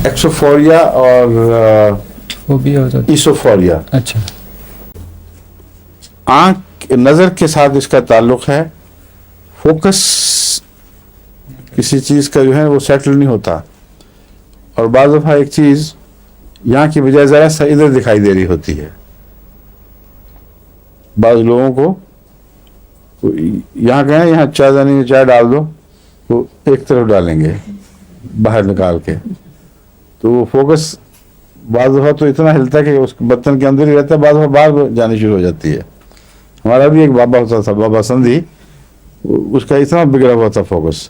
ایکسوفوریا اور وہ بھی ہو جاتا ایسوفوریا. اچھا. آنکھ نظر کے ساتھ اس کا تعلق ہے. فوکس کسی چیز کا جو ہے وہ سیٹل نہیں ہوتا, اور بعض دفعہ ایک چیز یہاں کی بجائے ذرا سا ادھر دکھائی دے رہی ہوتی ہے. بعض لوگوں کو یہاں کہیں یہاں چائے دانی میں چائے ڈال دو, تو ایک طرف ڈالیں گے باہر نکال کے, تو وہ فوکس بعض دفعہ تو اتنا ہلتا ہے کہ اس برتن کے اندر ہی رہتا ہے, بعض دفعہ باہر جانی شروع ہو جاتی ہے. ہمارا بھی ایک بابا ہوتا تھا, بابا سندھی, اس کا اتنا بگڑا ہوا تھا فوکس.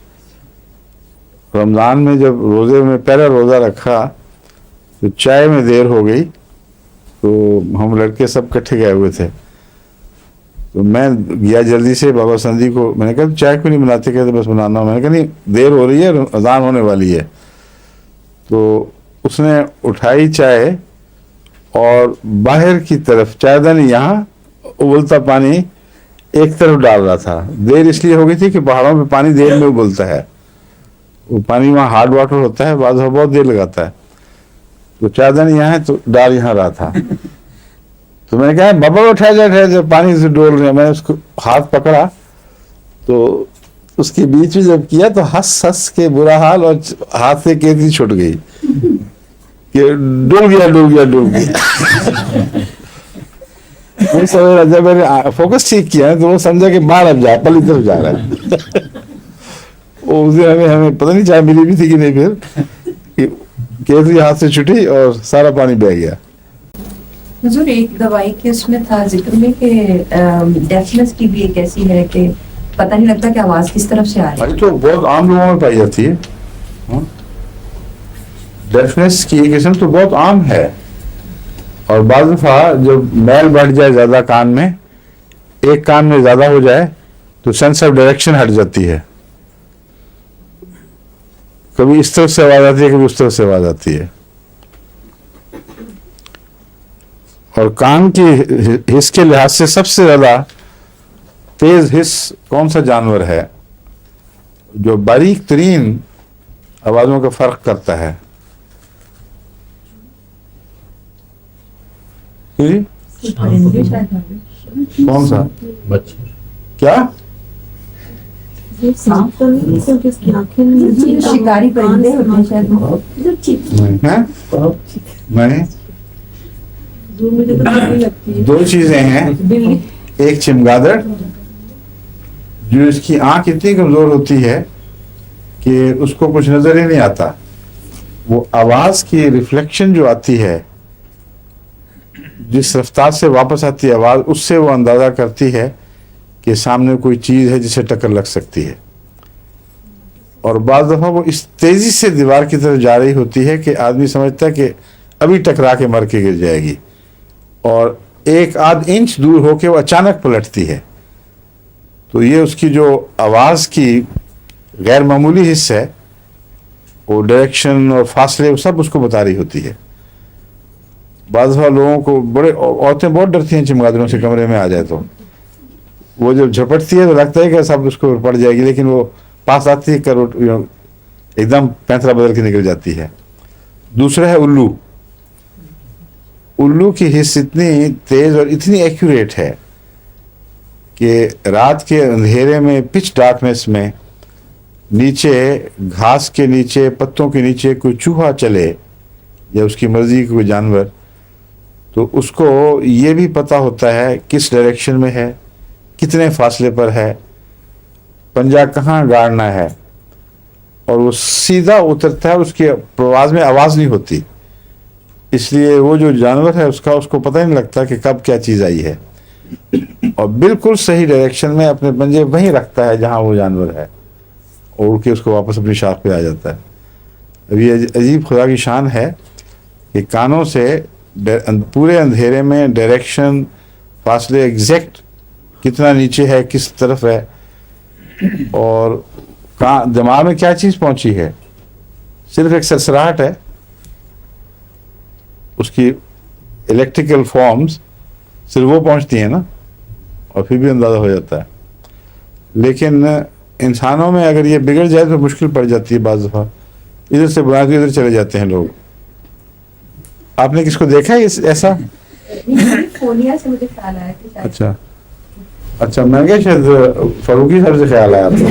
رمضان میں جب روزے میں پہلا روزہ رکھا تو چائے میں دیر ہو گئی, تو ہم لڑکے سب کٹھے گئے ہوئے تھے, تو میں گیا جلدی سے بابا سندھی کو, میں نے کہا چائے کیوں نہیں بناتے, کہتے بس بنانا ہوں. میں نے کہا نہیں دیر ہو رہی ہے, اذان ہونے والی ہے. تو اس نے اٹھائی چائے اور باہر کی طرف چائے دانی یہاں, ابلتا پانی ایک طرف ڈال رہا تھا. دیر اس لیے ہو گئی تھی کہ پہاڑوں پہ پانی دیر میں ابلتا ہے, وہ پانی وہاں ہارڈ واٹر ہوتا ہے, بعض بہت دیر لگاتا ہے. تو چائے دانی یہاں ہے تو ڈال یہاں رہا تھا. تو میں نے کہا بابا اٹھا جائے پانی سے ڈول رہے ہیں. میں نے اس کو ہاتھ پکڑا تو اس کے بیچ میں جب کیا تو ہنس کے برا حال, اور ہاتھ سے کیسی چھوٹ گئی کہ ڈول گیا. جب میں نے فوکس ٹھیک کیا تو وہ سمجھا کہ باہر اب جا پلی طرف جا رہا ہے. اس دن ہمیں پتہ نہیں چائے ملی بھی تھی کہ نہیں, پھر کیسری ہاتھ سے چھٹی اور سارا پانی بہ گیا. حضور ایک دوائی کے اس میں تھا ذکر میں کہ ڈیفنس کی بھی ایک ایسی ہے کہ پتہ نہیں لگتا کہ آواز کس طرف سے آ رہی ہے. تو بہت عام لوگوں میں پائی جاتی ہے. ڈیفنس کی ایک قسم تو بہت عام ہے, اور بعض دفعہ جب میل بڑھ جائے زیادہ کان میں, ایک کان میں زیادہ ہو جائے تو سینس آف ڈائریکشن ہٹ جاتی ہے. کبھی اس طرف سے آواز آتی ہے, کبھی اس طرف سے آواز آتی ہے. اور کان کی حس کے لحاظ سے سب سے زیادہ تیز حس کون سا جانور ہے جو باریک ترین آوازوں کا فرق کرتا ہے؟ کون سا؟ کیا شکاری پرندے ہوتے ہیں میں دو چیزیں ہیں. ایک چمگادڑ جو اس کی آنکھ اتنی کمزور ہوتی ہے کہ اس کو کچھ نظر ہی نہیں آتا. وہ آواز کی ریفلیکشن جو آتی ہے, جس رفتار سے واپس آتی ہے آواز, اس سے وہ اندازہ کرتی ہے کہ سامنے کوئی چیز ہے جسے ٹکر لگ سکتی ہے. اور بعض دفعہ وہ اس تیزی سے دیوار کی طرف جا رہی ہوتی ہے کہ آدمی سمجھتا ہے کہ ابھی ٹکرا کے مر کے گر جائے گی, اور ایک آدھ انچ دور ہو کے وہ اچانک پلٹتی ہے. تو یہ اس کی جو آواز کی غیر معمولی حص ہے, وہ ڈائریکشن اور فاصلے سب اس کو بتا رہی ہوتی ہے. بعض دفعہ لوگوں کو عورتیں بہت ڈرتی ہیں چمگادڑوں سے, کمرے میں آ جائے تو وہ جب جھپٹتی ہے تو لگتا ہے کہ سب اس کو پڑ جائے گی, لیکن وہ پاس آتی ہے کروٹ ایک دم پینترا بدل کے نکل جاتی ہے. دوسرا ہے الو. الو کی حس اتنی تیز اور اتنی ایکوریٹ ہے کہ رات کے اندھیرے میں, پچ ڈارکنیس میں, نیچے گھاس کے نیچے, پتوں کے نیچے کوئی چوہا چلے یا اس کی مرضی کا کوئی جانور, تو اس کو یہ بھی پتہ ہوتا ہے کس ڈائریکشن میں ہے, کتنے فاصلے پر ہے, پنجہ کہاں گاڑنا ہے, اور وہ سیدھا اترتا ہے. اس کی پرواز میں آواز نہیں ہوتی, اس لیے وہ جو جانور ہے اس کو پتہ نہیں لگتا کہ کب کیا چیز آئی ہے, اور بالکل صحیح ڈائریکشن میں اپنے پنجے وہیں رکھتا ہے جہاں وہ جانور ہے, اور اڑ کے اس کو واپس اپنی شاخ پہ آ جاتا ہے. اب یہ عجیب خدا کی شان ہے کہ کانوں سے پورے اندھیرے میں ڈائریکشن, فاصلے ایگزیکٹ کتنا نیچے ہے, کس طرف ہے, اور دماغ میں کیا چیز پہنچی ہے, صرف ایک سرسراہٹ ہے, اس کی الیکٹریکل فارمز صرف وہ پہنچتی ہیں نا, اور پھر بھی اندازہ ہو جاتا ہے. لیکن انسانوں میں اگر یہ بگڑ جائے تو مشکل پڑ جاتی ہے. بعض دفعہ ادھر سے بنا کے ادھر چلے جاتے ہیں لوگ, آپ نے کس کو دیکھا ہے ایسا؟ فونیا سے مجھے خیال آیا کہ شاید اچھا اچھا، میں کیا شاید فاروقی صاحب سے خیال آیا تھا.